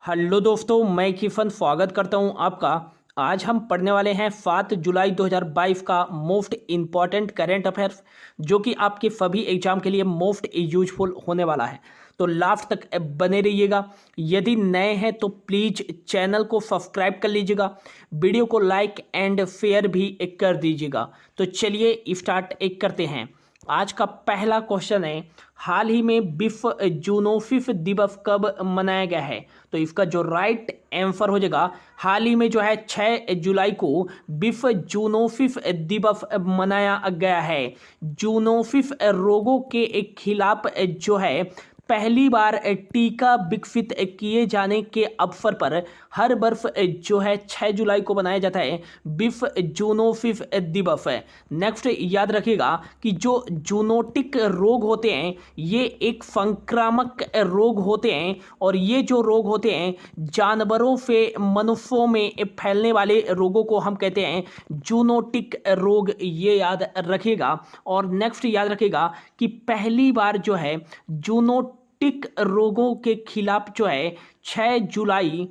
Hello दोस्तों, मैं किफ़न स्वागत करता हूं आपका। आज हम पढ़ने वाले हैं 7 जुलाई 2022 का मोस्ट इम्पॉर्टेंट करेंट अफेयर्स, जो कि आपके सभी एग्जाम के लिए मोस्ट यूजफुल होने वाला है। तो लास्ट तक बने रहिएगा। यदि नए हैं तो प्लीज़ चैनल को सब्सक्राइब कर लीजिएगा, वीडियो को लाइक एंड शेयर भी कर दीजिएगा। तो चलिए स्टार्ट करते हैं। आज का पहला क्वेश्चन है, हाल ही में विश्व जूनोसिस दिवस कब मनाया गया है? तो इसका जो राइट आंसर हो जाएगा, हाल ही में जो है 6 जुलाई को विश्व जूनोसिस दिवस मनाया गया है। जूनोसिस रोगों के खिलाफ जो है पहली बार टीका विकसित किए जाने के अवसर पर हर वर्ष जो है 6 जुलाई को मनाया जाता है विश्व जूनोसिस दिवस है। नेक्स्ट याद रखिएगा कि जो जूनोटिक रोग होते हैं ये एक संक्रामक रोग होते हैं, और ये जो रोग होते हैं जानवरों से मनुष्यों में फैलने वाले रोगों को हम कहते हैं जूनोटिक रोग, ये याद रखिएगा। और नेक्स्ट याद रखिएगा कि पहली बार जो है जूनोटिक रोगों के खिलाफ जो है 6 जुलाई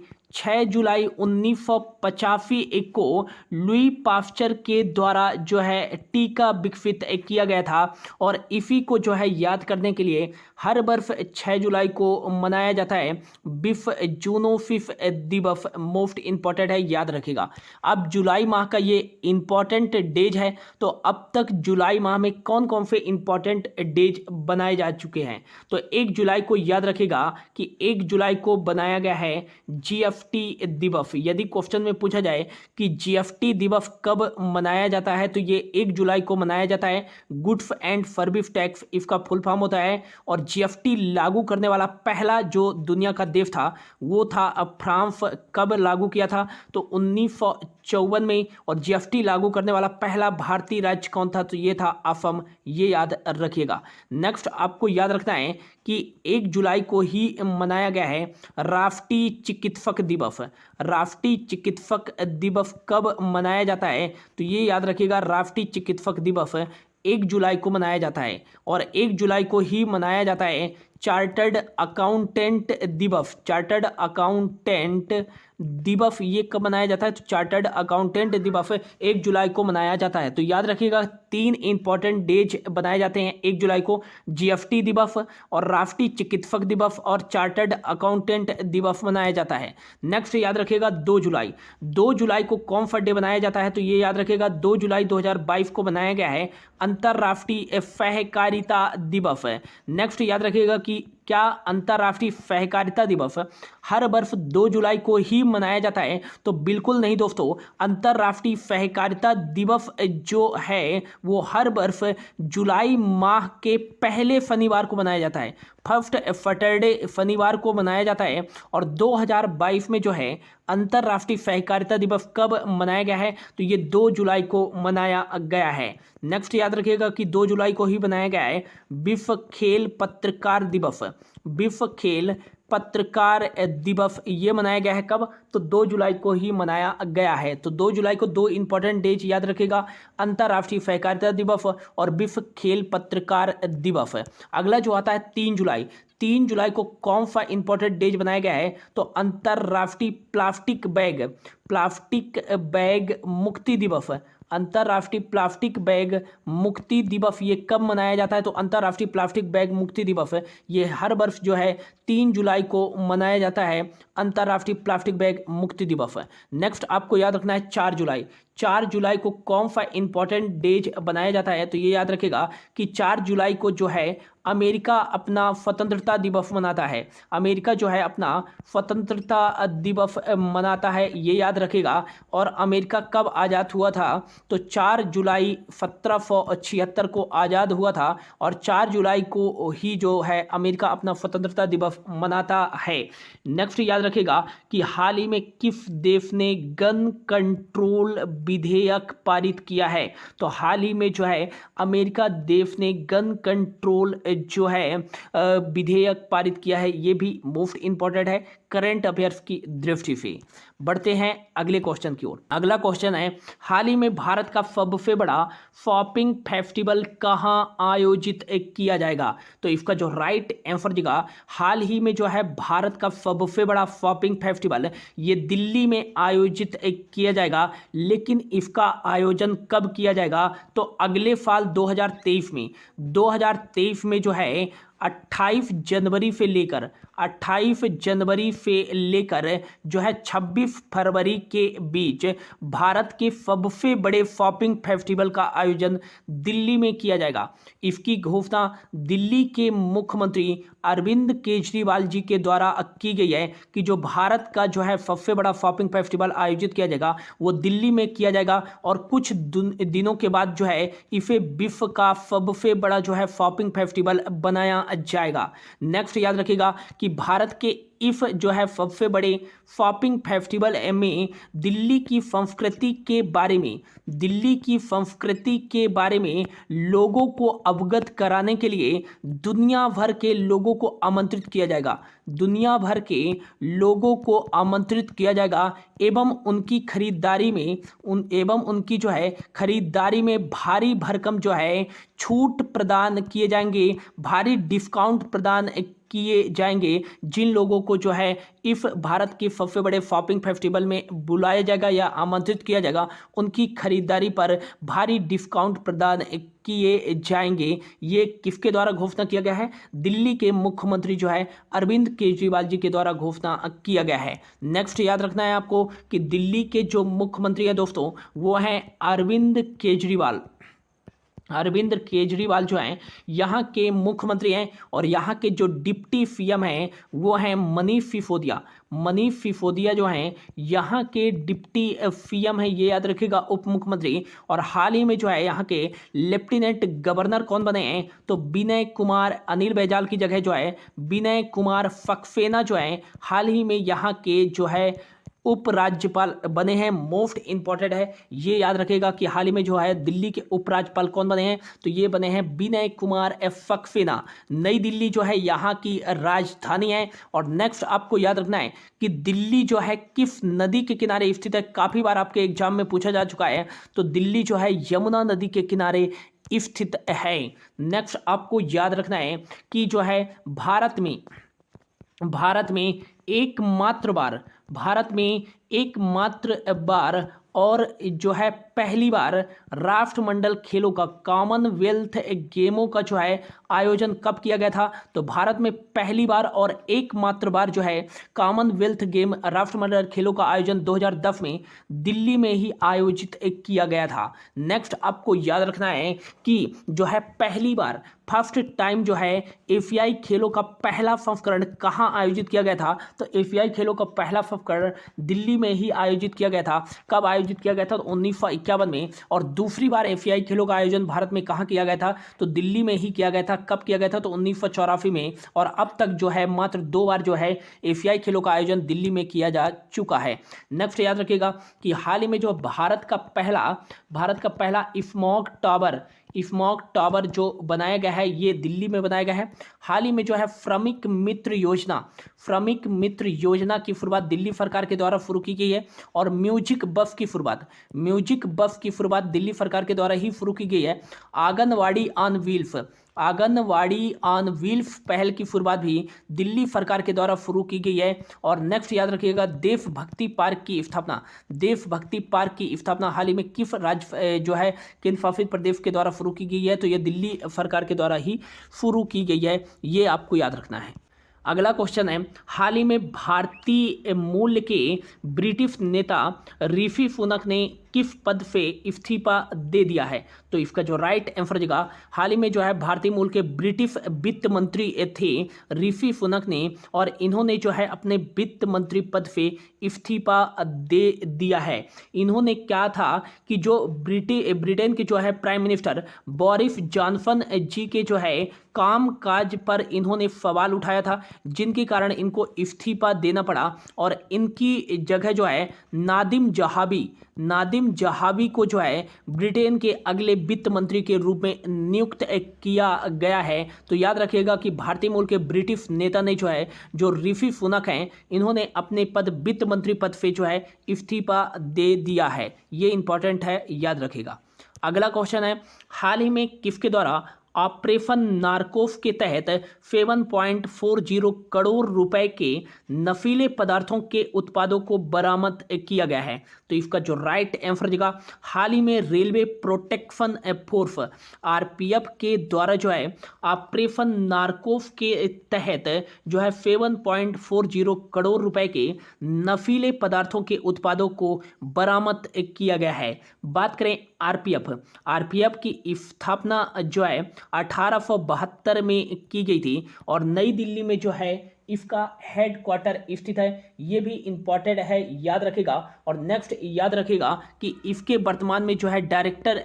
1985 को लुई पास्चर के द्वारा जो है टीका विकसित किया गया था। और इसी को जो है याद करने के लिए हर वर्ष 6 जुलाई को मनाया जाता है विश्व जूनोसिस दिवस। मोस्ट इम्पॉर्टेंट है, याद रखिएगा। अब जुलाई माह का ये इम्पॉर्टेंट डेज है, तो अब तक जुलाई माह में कौन कौन से इम्पॉर्टेंट डेज बनाए जा चुके हैं? तो 1 जुलाई को याद रखिएगा कि 1 जुलाई को बनाया गया है जीएसटी दिवस। यदि क्वेश्चन में पूछा जाए कि जीएसटी दिवस कब मनाया जाता है, तो ये 1 जुलाई को मनाया जाता है। गुड्स एंड सर्विस टैक्स इसका फुल फॉर्म होता है। और जीएसटी लागू करने वाला पहला जो दुनिया का देश था वो था फ्रांस। कब लागू किया था? तो 1954 में। और जीएसटी लागू करने वाला पहला भारतीय राज्य कौन था? तो ये था असम, ये याद रखिएगा। नेक्स्ट आपको याद रखना है कि 1 जुलाई को ही मनाया गया है राष्ट्रीय चिकित्सक दिवस। राष्ट्रीय चिकित्सक दिवस कब मनाया जाता है? तो ये याद रखिएगा, राष्ट्रीय चिकित्सक दिवस 1 जुलाई को मनाया जाता है। और 1 जुलाई को ही मनाया जाता है चार्टर्ड अकाउंटेंट दिवस। चार्टर्ड अकाउंटेंट दिवस ये कब मनाया जाता है? तो चार्टर्ड अकाउंटेंट दिवस 1 जुलाई को मनाया जाता है। तो याद रखिएगा 3 इंपॉर्टेंट डेज बनाए जाते हैं 1 जुलाई को, जीएसटी दिवस और राष्ट्रीय चिकित्सक दिवस और चार्टर्ड अकाउंटेंट दिवस मनाया जाता है। नेक्स्ट याद रखिएगा 2 जुलाई। 2 जुलाई को कौन सा डे बनाया जाता है? तो ये याद रखिएगा 2 जुलाई 2022 को बनाया गया है अंतर्राष्ट्रीय सहकारिता दिवस है। नेक्स्ट याद रखिएगा कि क्या अंतर्राष्ट्रीय सहकारिता दिवस हर वर्ष 2 जुलाई को ही मनाया जाता है? तो बिल्कुल नहीं दोस्तों, अंतर्राष्ट्रीय सहकारिता दिवस जो है वो हर वर्ष जुलाई माह के पहले शनिवार को मनाया जाता है। फर्स्ट सैटरडे शनिवार को मनाया जाता है। और 2022 में जो है अंतर्राष्ट्रीय सहकारिता दिवस कब मनाया गया है? तो ये 2 जुलाई को मनाया गया है। नेक्स्ट याद रखिएगा कि 2 जुलाई को ही बनाया गया है विश्व खेल पत्रकार दिवस। विश्व खेल पत्रकार दिवस ये मनाया गया है कब? तो 2 जुलाई को ही मनाया गया है। तो 2 जुलाई को 2 इंपॉर्टेंट डेज याद रखिएगा, अंतर्राष्ट्रीय सहकारिता दिवस और विश्व खेल पत्रकार दिवस। अगला जो आता है 3 जुलाई। 3 जुलाई को कौन सा इंपॉर्टेंट डेज बनाया गया है? तो अंतर्राष्ट्रीय प्लास्टिक बैग मुक्ति दिवस। अंतर्राष्ट्रीय प्लास्टिक बैग मुक्ति दिवस ये कब मनाया जाता है? तो अंतर्राष्ट्रीय प्लास्टिक बैग मुक्ति दिवस ये हर वर्ष जो है 3 जुलाई को मनाया जाता है अंतर्राष्ट्रीय प्लास्टिक बैग मुक्ति दिवस। नेक्स्ट आपको याद रखना है 4 जुलाई। 4 जुलाई को कौन सा इंपॉर्टेंट डेज बनाया जाता है? तो ये याद रखेगा कि 4 जुलाई को जो है अमेरिका अपना स्वतंत्रता दिवस मनाता है। अमेरिका जो है अपना स्वतंत्रता दिवस मनाता है, ये याद रखेगा। और अमेरिका कब आज़ाद हुआ था? तो 4 जुलाई 1776 को आज़ाद हुआ था। और 4 जुलाई को ही जो है अमेरिका अपना स्वतंत्रता दिवस मनाता है। नेक्स्ट याद रखेगा कि हाल ही में किस देश ने गन कंट्रोल विधेयक पारित किया है? तो हाल ही में जो है अमेरिका देश ने गन कंट्रोल जो है विधेयक पारित किया है, ये भी मोस्ट इंपॉर्टेंट है करंट अफेयर्स की दृष्टि से। बढ़ते हैं अगले क्वेश्चन की ओर। अगला क्वेश्चन है, हाल ही में भारत का सबसे बड़ा शॉपिंग फेस्टिवल कहाँ आयोजित किया जाएगा? तो इसका जो राइट आंसर देगा, हाल ही में जो है भारत का सबसे बड़ा शॉपिंग फेस्टिवल ये दिल्ली में आयोजित किया जाएगा। लेकिन इसका आयोजन कब किया जाएगा? तो अगले साल 2023 में। 2023 में जो है 28 जनवरी से लेकर 28 जनवरी से लेकर जो है 26 फरवरी के बीच भारत के सबसे बड़े शॉपिंग फेस्टिवल का आयोजन दिल्ली में किया जाएगा। इसकी घोषणा दिल्ली के मुख्यमंत्री अरविंद केजरीवाल जी के द्वारा की गई है कि जो भारत का जो है सबसे बड़ा शॉपिंग फेस्टिवल आयोजित किया जाएगा वो दिल्ली में किया जाएगा और कुछ दिनों के बाद जो है इसे विश्व का सबसे बड़ा जो है शॉपिंग फेस्टिवल बनाया जाएगा। नेक्स्ट याद रखिएगा कि भारत के इस जो है सबसे बड़े शॉपिंग फेस्टिवल में दिल्ली की संस्कृति के बारे में लोगों को अवगत कराने के लिए दुनिया भर के लोगों को आमंत्रित किया जाएगा एवं उनकी खरीदारी में भारी भरकम जो है छूट प्रदान किए जाएंगे, भारी डिस्काउंट प्रदान किए जाएंगे। जिन लोगों को जो है इस भारत के सबसे बड़े शॉपिंग फेस्टिवल में बुलाया जाएगा या आमंत्रित किया जाएगा, उनकी खरीदारी पर भारी डिस्काउंट प्रदान किए जाएंगे। ये किसके द्वारा घोषणा किया गया है? दिल्ली के मुख्यमंत्री जो है अरविंद केजरीवाल जी के द्वारा घोषणा किया गया है। नेक्स्ट याद रखना है आपको कि दिल्ली के जो मुख्यमंत्री हैं दोस्तों वो हैं अरविंद केजरीवाल जो हैं यहाँ के मुख्यमंत्री हैं और यहाँ के जो डिप्टी सीएम हैं वो हैं मनीष सिसोदिया जो हैं यहाँ के डिप्टी सीएम हैं, ये याद रखिएगा, उप मुख्यमंत्री। और हाल ही में जो है यहाँ के लेफ्टिनेंट गवर्नर कौन बने हैं? तो विनय कुमार, अनिल बैजल की जगह जो है विनय कुमार सक्सेना जो है हाल ही में यहाँ के जो है उपराज्यपाल बने हैं। मोस्ट इंपॉर्टेंट है, ये याद रखेगा कि हाल ही में जो है दिल्ली के उपराज्यपाल कौन बने हैं? तो ये बने हैं विनय कुमार सक्सेना। नई दिल्ली जो है यहाँ की राजधानी है। और नेक्स्ट आपको याद रखना है कि दिल्ली जो है किस नदी के किनारे स्थित है? काफी बार आपके एग्जाम में पूछा जा चुका है। तो दिल्ली जो है यमुना नदी के किनारे स्थित है। नेक्स्ट आपको याद रखना है कि जो है भारत में एकमात्र बार और जो है पहली बार राष्ट्रमंडल खेलों का, कॉमनवेल्थ गेमों का जो है आयोजन कब किया गया था? तो भारत में पहली बार और एकमात्र बार जो है कॉमनवेल्थ गेम, राष्ट्रमंडल खेलों का आयोजन 2010 में दिल्ली में ही आयोजित किया गया था। नेक्स्ट आपको याद रखना है कि जो है पहली बार, फर्स्ट टाइम जो है एशियाई खेलों का पहला संस्करण कहाँ आयोजित किया गया था? तो एशियाई खेलों का पहला संस्करण दिल्ली में ही आयोजित किया गया था। कब आयोजित किया गया था? तो 1951 में। और दूसरी बार एशियाई खेलों का आयोजन भारत में कहाँ किया गया था? तो दिल्ली में ही किया गया था। कब किया गया था? तो 1984 में। और अब तक जो है मात्र 2 बार जो है एशियाई खेलों का आयोजन दिल्ली में किया जा चुका है। नेक्स्ट याद रखिएगा कि हाल ही में जो भारत का पहला स्मॉग टावर जो बनाया गया है ये दिल्ली में बनाया गया है। हाल ही में जो है श्रमिक मित्र योजना की शुरुआत दिल्ली सरकार के द्वारा शुरू की गई है। और म्यूजिक बस की शुरुआत दिल्ली सरकार के द्वारा ही शुरू की गई है। आंगनवाड़ी ऑन व्हील्स पहल की शुरुआत भी दिल्ली सरकार के द्वारा शुरू की गई है। और नेक्स्ट याद रखिएगा देशभक्ति पार्क की स्थापना हाल ही में किस राज्य जो है केंद्र शासित प्रदेश के द्वारा शुरू की गई है? तो यह दिल्ली सरकार के द्वारा ही शुरू की गई है, ये आपको याद रखना है। अगला क्वेश्चन है, हाल ही में भारतीय मूल के ब्रिटिश नेता ऋषि सुनक ने किस पद से इस्तीफा दे दिया है? तो इसका जो राइट आंसर देगा, हाल ही में जो है भारतीय मूल के ब्रिटिश वित्त मंत्री थे ऋषि सुनक ने, और इन्होंने जो है अपने वित्त मंत्री पद से इस्तीफा दे दिया है। इन्होंने क्या था कि जो ब्रिटेन के जो है प्राइम मिनिस्टर बोरिस जॉनसन जी के जो है कामकाज पर इन्होंने सवाल उठाया था, जिनके कारण इनको इस्तीफा देना पड़ा। और इनकी जगह जो है नादिम नदीम जहावी को जो है ब्रिटेन के अगले वित्त मंत्री के रूप में नियुक्त किया गया है। तो याद रखिएगा कि भारतीय मूल के ब्रिटिश नेता ने जो है, जो ऋषि सुनक हैं, इन्होंने अपने वित्त मंत्री पद से जो है इस्तीफा दे दिया है। ये इंपॉर्टेंट है, याद रखिएगा। अगला क्वेश्चन है, हाल ही में किसके द्वारा ऑपरेशन नारकोस के तहत 7.40 करोड़ रुपए के नशीले पदार्थों के उत्पादों को बरामद किया गया है? तो इसका जो राइट आंसर देगा, हाल ही में रेलवे प्रोटेक्शन फोर्स आरपीएफ के द्वारा जो है ऑपरेशन नारकोस के तहत जो है 7.40 करोड़ रुपए के नशीले पदार्थों के उत्पादों को बरामद किया गया है। बात करें आरपीएफ की स्थापना जो है 1872 में की गई थी और नई दिल्ली में जो है इसका हेडक्वार्टर स्थित है। ये भी इंपॉर्टेंट है, याद रखेगा। और नेक्स्ट याद रखेगा कि इसके वर्तमान में जो है डायरेक्टर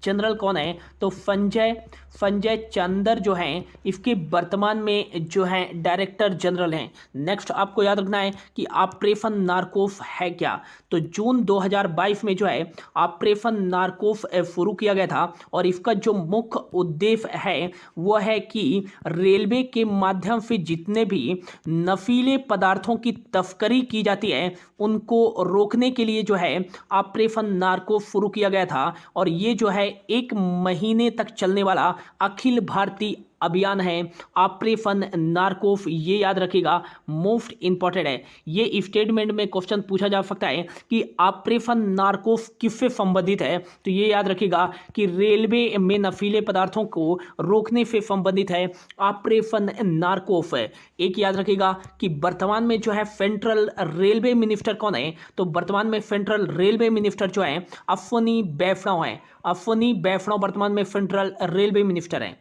जनरल कौन है? तो संजय चंदर जो हैं इसके वर्तमान में जो है डायरेक्टर जनरल हैं। नेक्स्ट आपको याद रखना है कि ऑपरेशन नारकोस है क्या? तो जून 2022 में जो है ऑपरेशन नारकोस शुरू किया गया था और इसका जो मुख्य उद्देश्य है वो है कि रेलवे के माध्यम से जितने भी नशीले पदार्थों की तस्करी की जाती है उनको रोकने के लिए जो है ऑपरेशन नारकोस शुरू किया गया था। और ये जो है 1 महीने तक चलने वाला अखिल भारतीय अभियान है ऑपरेशन नारकोस। ये याद रखिएगा, मोस्ट इंपॉर्टेंट है। ये स्टेटमेंट में क्वेश्चन पूछा जा सकता है कि ऑपरेशन नारकोस किससे संबंधित है? तो ये याद रखिएगा कि रेलवे में नशीले पदार्थों को रोकने से संबंधित है ऑपरेशन नारकोस। एक याद रखिएगा कि वर्तमान में जो है सेंट्रल रेलवे मिनिस्टर कौन है? तो वर्तमान में सेंट्रल रेलवे मिनिस्टर जो है अश्विनी वैष्णव है। अश्विनी वैष्णव वर्तमान में सेंट्रल रेलवे मिनिस्टर है।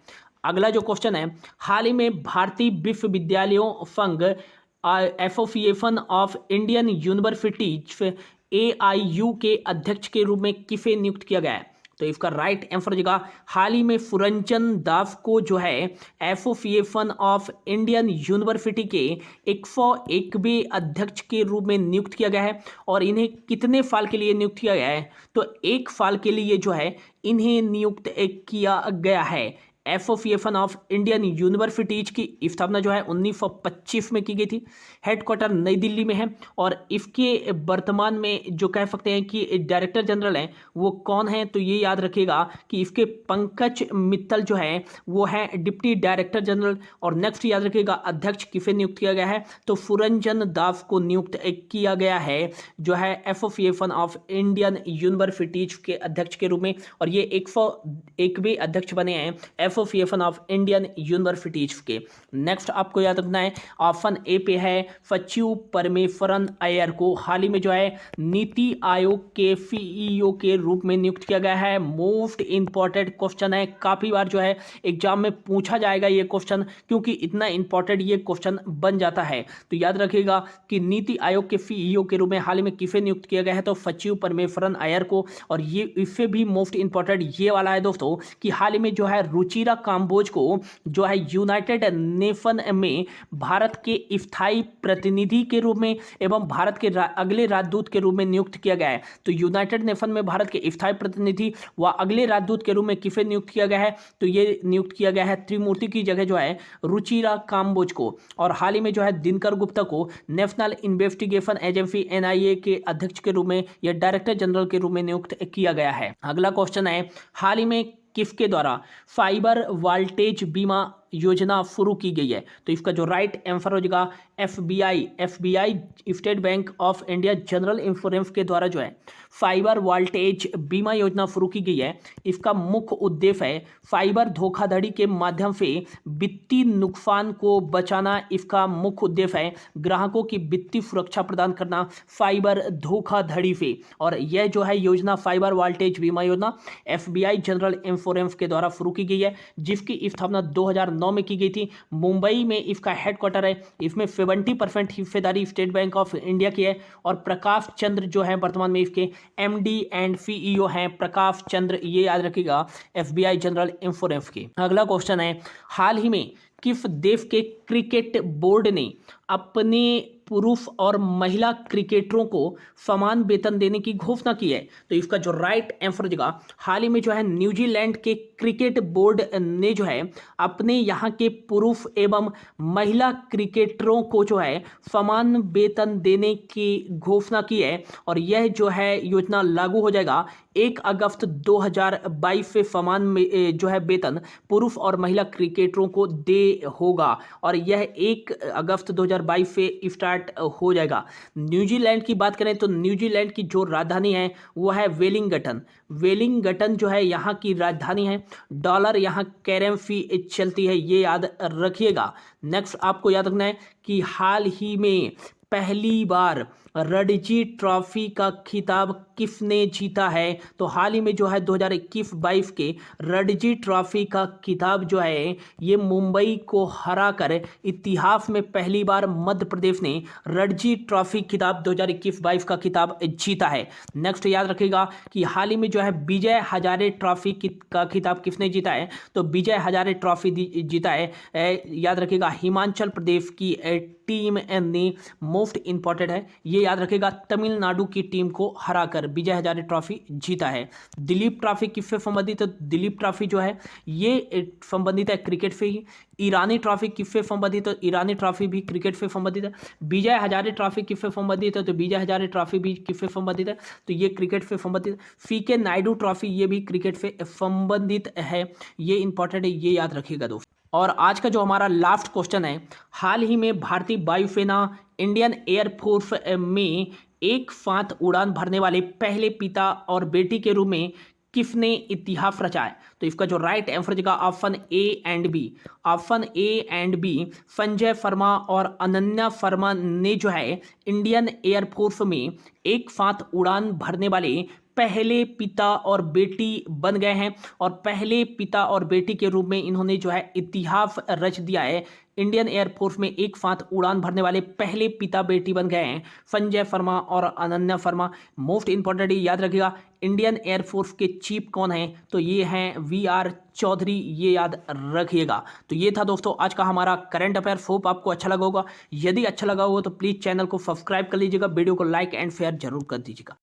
अगला जो क्वेश्चन है, हाल ही में भारतीय विश्वविद्यालयों संघ association of Indian universities AIU के अध्यक्ष के रूप में किसे नियुक्त किया गया है? तो इसका राइट आंसर देगा, हाल ही में सुरंजन दास को जो है एसोसिएशन ऑफ इंडियन यूनिवर्सिटी के 101वें अध्यक्ष के रूप में नियुक्त किया गया है। और इन्हें कितने साल के लिए नियुक्त किया गया है? तो 1 साल के लिए जो है इन्हें नियुक्त किया गया है। एसोसिएशन ऑफ इंडियन यूनिवर्सिटीज की स्थापना जो है 1925 में की गई थी। हेडक्वार्टर नई दिल्ली में है और इसके वर्तमान में जो कह सकते हैं कि डायरेक्टर जनरल हैं वो कौन है? तो ये याद रखिएगा कि इसके पंकज मित्तल जो है वो है डिप्टी डायरेक्टर जनरल। और नेक्स्ट याद रखिएगा अध्यक्ष किसे नियुक्त किया गया है? तो सुरंजन दास को नियुक्त किया गया है जो है एसोसिएशन ऑफ इंडियन यूनिवर्सिटीज के अध्यक्ष के रूप में। और ये 101वें अध्यक्ष बने हैं एसोसिएशन ऑफ इंडियन यूनिवर्सिटीज के। नेक्स्ट आपको याद रखना है, ऑप्शन ए पे है सचिव परमेश्वरन अय्यर को हाल ही में जो है नीति आयोग के CEO के रूप में नियुक्त किया गया है। मोस्ट इंपॉर्टेंट क्वेश्चन है, काफी बार जो है एग्जाम में पूछा जाएगा ये क्वेश्चन, क्योंकि इतना इंपॉर्टेंट ये क्वेश्चन बन जाता है। तो याद रखिएगा कि नीति आयोग के CEO के रूप में हाल ही में किसे नियुक्त किया गया है? तो सचिव परमेश्वरन अय्यर को। और ये इससे भी मोस्ट इंपॉर्टेंट ये वाला है दोस्तों कि हाल ही में जो है रुचिरा काम्बोज को जो है यूनाइटेड नेशन में भारत के स्थायी प्रतिनिधि के रूप में एवं भारत के अगले राजदूत के रूप में नियुक्त किया गया है। तो यूनाइटेड नेशन में भारत के स्थायी प्रतिनिधि व अगले राजदूत के रूप में किसे नियुक्त किया गया है? तो ये नियुक्त किया गया है त्रिमूर्ति की जगह जो है रुचिरा काम्बोज को। और हाल ही में जो है दिनकर गुप्ता को नेशनल इन्वेस्टिगेशन एजेंसी NIA के अध्यक्ष के रूप में या डायरेक्टर जनरल के रूप में नियुक्त किया गया है। अगला क्वेश्चन है, हाल ही में किसके द्वारा फाइबर वोल्टेज बीमा योजना शुरू की गई है? तो इसका जो राइट आंसर हो जाएगा FBI state bank of India general insurance के द्वारा जो है फाइबर वोल्टेज बीमा योजना शुरू की गई है। इसका मुख्य उद्देश्य है फाइबर धोखाधड़ी के माध्यम से वित्तीय नुकसान को बचाना। इसका मुख्य उद्देश्य है ग्राहकों की वित्तीय सुरक्षा प्रदान करना फाइबर धोखाधड़ी से। और यह जो है योजना फाइबर वोल्टेज बीमा योजना FBI जनरल इंश्योरेंस के द्वारा शुरू की गई है, जिसकी स्थापना 2009 में की गई थी। मुंबई में इसका हेडक्वार्टर है। इसमें 70% हिस्सेदारी स्टेट बैंक ऑफ इंडिया की है। और प्रकाश चंद्र जो है वर्तमान में इसके MD एंड CEO हैं प्रकाश चंद्र, ये याद रखिएगा FBI जनरल इंश्योरेंस की। अगला क्वेश्चन है, हाल ही में किस देश के क्रिकेट बोर्ड ने अपने पुरुष और महिला क्रिकेटरों को समान वेतन देने की घोषणा की है। तो इसका जो राइट आंसर हो जाएगा, हाल ही में जो है न्यूजीलैंड के क्रिकेट बोर्ड ने जो है अपने यहाँ के पुरुष एवं महिला क्रिकेटरों को जो है समान वेतन देने की घोषणा की है और यह जो है योजना लागू हो जाएगा 1 अगस्त 2022 से समान जो है वेतन पुरुष और महिला क्रिकेटरों को दे होगा और यह 1 अगस्त 2022 से स्टार्ट हो जाएगा। न्यूजीलैंड की बात करें तो न्यूजीलैंड की जो राजधानी है वो है वेलिंगटन। वेलिंगटन जो है यहाँ की राजधानी है। डॉलर यहाँ करेंसी चलती है, ये याद रखिएगा। नेक्स्ट आपको याद रखना है कि हाल ही में पहली बार रणजी ट्रॉफी का खिताब किसने जीता है? तो हाल ही में जो है 2021-22 के रणजी ट्रॉफी का खिताब जो है ये मुंबई को हराकर इतिहास में पहली बार मध्य प्रदेश ने रणजी ट्रॉफी खिताब 2021-22 का खिताब जीता है। नेक्स्ट याद रखिएगा कि हाल ही में जो है विजय हजारे ट्रॉफी का खिताब किसने जीता है? तो विजय हजारे ट्रॉफी जीता है, याद रखिएगा हिमाचल प्रदेश की टीम ने मोस्ट इंपॉर्टेंट है, ये याद रखेगा, तमिलनाडु की टीम को हराकर विजय हजारे ट्रॉफी जीता है। दिलीप ट्रॉफी किससे संबंधित है? दिलीप ट्रॉफी जो है ये संबंधित है क्रिकेट से ही। ईरानी ट्रॉफी किससे संबंधित है? ईरानी ट्रॉफी भी क्रिकेट से संबंधित है। विजय हजारे ट्रॉफी किससे संबंधित है? तो विजय हजारे ट्रॉफी भी किससे संबंधित है? तो ये क्रिकेट से संबंधित है। सीके नायडू ट्रॉफी ये भी क्रिकेट से संबंधित है, ये इंपॉर्टेंट है, ये याद रखिएगा दोस्तों। और आज का जो हमारा लास्ट क्वेश्चन है, हाल ही में भारतीय वायुसेना इंडियन एयरफोर्स में एक साथ उड़ान भरने वाले पहले पिता और बेटी के रूप में किसने इतिहास रचा है? तो इसका जो राइट आंसर होगा option A and B. Option A and B Sanjay Sharma और अनन्या शर्मा ने जो है इंडियन एयरफोर्स में एक साथ उड़ान भरने वाले पहले पिता और बेटी बन गए हैं और पहले पिता और बेटी के रूप में इन्होंने जो है इतिहास रच दिया है। इंडियन एयरफोर्स में एक साथ उड़ान भरने वाले पहले पिता बेटी बन गए हैं संजय शर्मा और अनन्या शर्मा। मोस्ट इंपॉर्टेंट याद रखिएगा, इंडियन एयरफोर्स के चीफ कौन हैं? तो ये हैं वी.आर. चौधरी, ये याद रखिएगा। तो ये था दोस्तों आज का हमारा करंट अफेयर। होप आपको अच्छा लगा होगा। यदि अच्छा लगा होगा तो प्लीज़ चैनल को सब्सक्राइब कर लीजिएगा, वीडियो को लाइक एंड शेयर जरूर कर दीजिएगा।